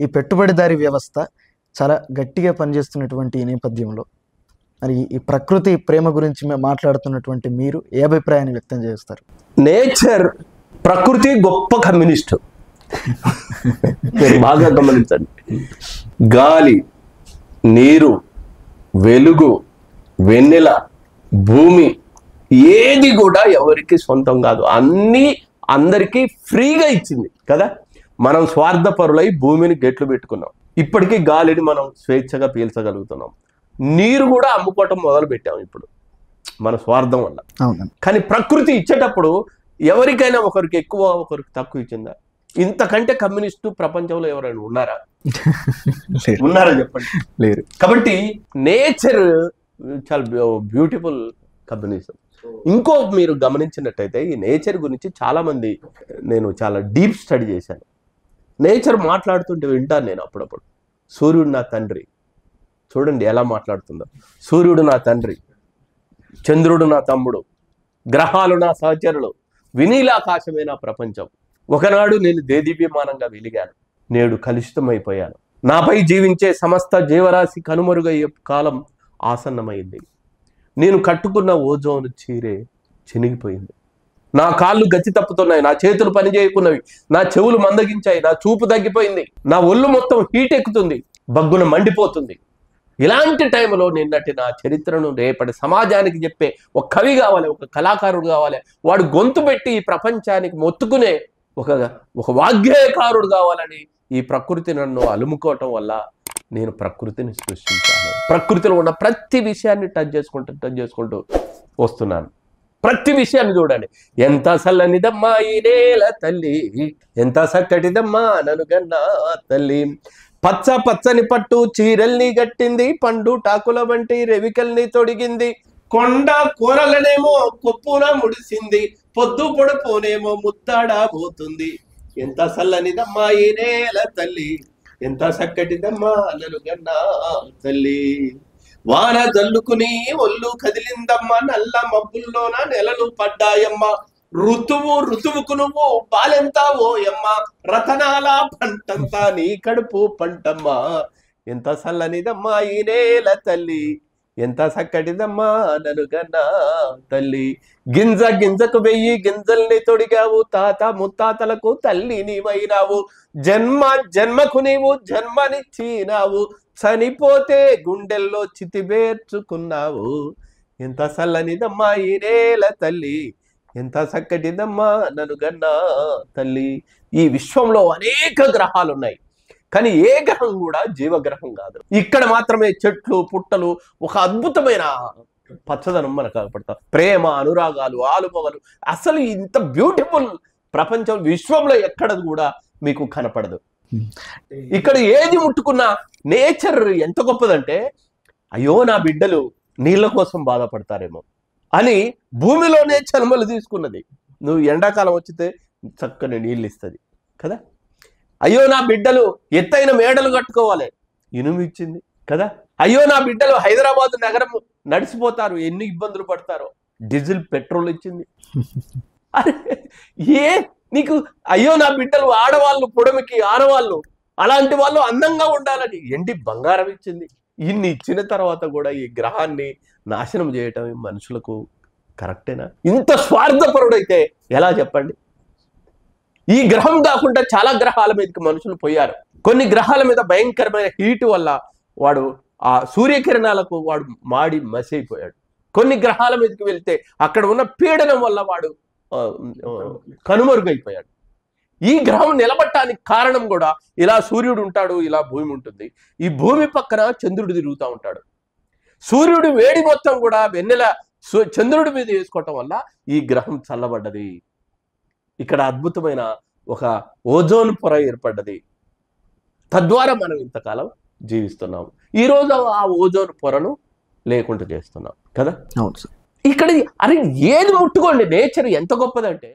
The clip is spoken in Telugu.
ఈ పెట్టుబడిదారీ వ్యవస్థ చాలా గట్టిగా పనిచేస్తున్నటువంటి ఈ నేపథ్యంలో మరి ఈ ప్రకృతి ప్రేమ గురించి మేము మాట్లాడుతున్నటువంటి మీరు ఏ అభిప్రాయాన్ని వ్యక్తం చేస్తారు? నేచర్, ప్రకృతి గొప్ప కమ్యూనిస్ట్. బాగా గమనించండి. గాలి, నీరు, వెలుగు, వెన్నెల, భూమి ఏది కూడా ఎవరికి సొంతం కాదు, అన్నీ అందరికీ ఫ్రీగా ఇచ్చింది కదా. మనం స్వార్థపరులై భూమిని గెట్లు పెట్టుకున్నాం. ఇప్పటికీ గాలిని మనం స్వేచ్ఛగా పీల్చగలుగుతున్నాం. నీరు కూడా అమ్ముకోవటం మొదలు పెట్టాం ఇప్పుడు మన స్వార్థం వల్ల. కానీ ప్రకృతి ఇచ్చేటప్పుడు ఎవరికైనా ఒకరికి ఎక్కువ ఒకరికి తక్కువ ఇచ్చిందా? ఇంతకంటే కమ్యూనిస్టు ప్రపంచంలో ఎవరైనా ఉన్నారా? ఉన్నారా చెప్పండి? లేరు. కాబట్టి నేచర్ చాలా బ్యూటిఫుల్ కమ్యూనిజం. ఇంకో మీరు గమనించినట్టయితే ఈ నేచర్ గురించి చాలా మంది, నేను చాలా డీప్ స్టడీ చేశాను. నేచర్ మాట్లాడుతుంటే వింటాను నేను అప్పుడప్పుడు. సూర్యుడు నా తండ్రి, చూడండి ఎలా మాట్లాడుతుందో. సూర్యుడు నా తండ్రి, చంద్రుడు నా తమ్ముడు, గ్రహాలు నా సహచరులు, వినీలాకాశమే నా ప్రపంచం. ఒకనాడు నేను దేదీప్యమానంగా వెలిగాను, నేడు కలుషితమైపోయాను. నాపై జీవించే సమస్త జీవరాశి కనుమరుగయ్యే కాలం ఆసన్నమైంది. నేను కట్టుకున్న ఓజోను చీరే చినిగిపోయింది. నా కాళ్ళు గతి తప్పుతున్నాయి, నా చేతులు పనిచేయకున్నవి, నా చెవులు మందగించాయి, నా చూపు తగ్గిపోయింది, నా ఒళ్ళు మొత్తం హీట్ ఎక్కుతుంది, బగ్గున మండిపోతుంది. ఇలాంటి టైంలో నిన్నటి నా చరిత్రను రేపటి సమాజానికి చెప్పే ఒక కవి కావాలి, ఒక కళాకారుడు కావాలి, వాడు గొంతు పెట్టి ఈ ప్రపంచానికి మొత్తుకునే ఒక వాగ్గేయకారుడు కావాలని ఈ ప్రకృతి నన్ను అలుముకోవటం వల్ల నేను ప్రకృతిని సృష్టించాను. ప్రకృతిలో ఉన్న ప్రతి విషయాన్ని టచ్ చేసుకుంటూ వస్తున్నాను. ప్రతి విషయాన్ని చూడండి. ఎంత చల్లనిదమ్మా ఈ నేల తల్లి, ఎంత చక్కటిదమ్మా ననుగన్నా తల్లి, పచ్చ పచ్చని పట్టు చీరల్ని గట్టింది, పండు టాకుల వంటి రెవికల్ని తొడిగింది, కొండ కూరలనేమో కొప్పున ముడిసింది, పొద్దు పొడుపునేమో ముత్తాడా పోతుంది. ఎంత చల్లనిదమ్మా ఈ నేల తల్లి, ఎంత చక్కటిదమ్మా ననుగన్నా తల్లి, వాన జల్లుకుని ఒళ్ళు కదిలిందమ్మా, నల్ల మబ్బుల్లోన నెలలు పడ్డాయమ్మా, ఋతువుకు నువ్వు పాలెంతా ఓయమ్మ, రతనాల పంటంతా నీ కడుపు పంటమ్మా. ఎంత చల్లనిదమ్మా ఈ నేల తల్లి, ఎంత చక్కటిదమ్మా ననుగన్నా తల్లి, గింజ గింజకు 1000 గింజల్ని తొడిగావు, తాత ముత్తాతలకు తల్లి నీవైనావు, జన్మ జన్మకు నీవు జన్మనిచ్చినావు, చనిపోతే గుండెల్లో చితిబేర్చుకున్నావు. ఎంత చల్లనిదమ్మా ఈ నేల తల్లి, ఎంత చక్కటిదమ్మా ననుగన్నా తల్లి. ఈ విశ్వంలో అనేక గ్రహాలు ఉన్నాయి, కానీ ఏ గ్రహం కూడా జీవగ్రహం కాదు. ఇక్కడ మాత్రమే చెట్లు పుట్టలు, ఒక అద్భుతమైన పచ్చదనం మనకు కనపడతాం. ప్రేమ, అనురాగాలు, ఆలుమగలు, అసలు ఇంత బ్యూటిఫుల్ ప్రపంచం విశ్వంలో ఎక్కడ కూడా మీకు కనపడదు. ఇక్కడ ఏది ముట్టుకున్నా నేచర్ ఎంత గొప్పదంటే, అయ్యో నా బిడ్డలు నీళ్ళ కోసం బాధపడతారేమో అని భూమిలోనే చలమలు తీసుకున్నది. నువ్వు ఎండాకాలం వచ్చితే చక్కని నీళ్ళు ఇస్తుంది కదా. అయ్యో నా బిడ్డలు ఎత్తైన మేడలు కట్టుకోవాలి, ఇనుము ఇచ్చింది కదా. అయ్యో నా బిడ్డలు హైదరాబాద్ నగరం నడిచిపోతారు, ఎన్ని ఇబ్బందులు పడతారో, డీజిల్ పెట్రోల్ ఇచ్చింది. అరే నీకు అయ్యో నా బిడ్డలు ఆడవాళ్ళు పొడమికి ఆడవాళ్ళు, అలాంటి వాళ్ళు అందంగా ఉండాలని ఎండి బంగారం ఇచ్చింది. ఇన్ని ఇచ్చిన తర్వాత కూడా ఈ గ్రహాన్ని నాశనం చేయటం మనుషులకు కరెక్టేనా? ఇంత స్వార్థపరుడైతే ఎలా చెప్పండి? ఈ గ్రహం కాకుండా చాలా గ్రహాల మీదకి మనుషులు పోయారు. కొన్ని గ్రహాల మీద భయంకరమైన హీట్ వల్ల వాడు ఆ సూర్యకిరణాలకు వాడు మాడి మసైపోయాడు. కొన్ని గ్రహాల మీదకి వెళ్తే అక్కడ ఉన్న పీడనం వల్ల వాడు కనుమరుగైపోయాడు. ఈ గ్రహం నిలబట్టడానికి కారణం కూడా ఇలా సూర్యుడు ఉంటాడు, ఇలా భూమి ఉంటుంది. ఈ భూమి పక్కన చంద్రుడు తిరుగుతూ ఉంటాడు. సూర్యుడు వేడి మొత్తం కూడా వెన్నెల చంద్రుడి మీద వేసుకోవటం వల్ల ఈ గ్రహం చల్లబడ్డది. ఇక్కడ అద్భుతమైన ఒక ఓజోన్ పొర ఏర్పడ్డది. తద్వారా మనం ఇంతకాలం జీవిస్తున్నాం. ఈరోజు ఆ ఓజోన్ పొరను లేకుండా చేస్తున్నాం కదా. ఇక్కడ అరే ఏది ముట్టుకోండి, నేచర్ ఎంత గొప్పదంటే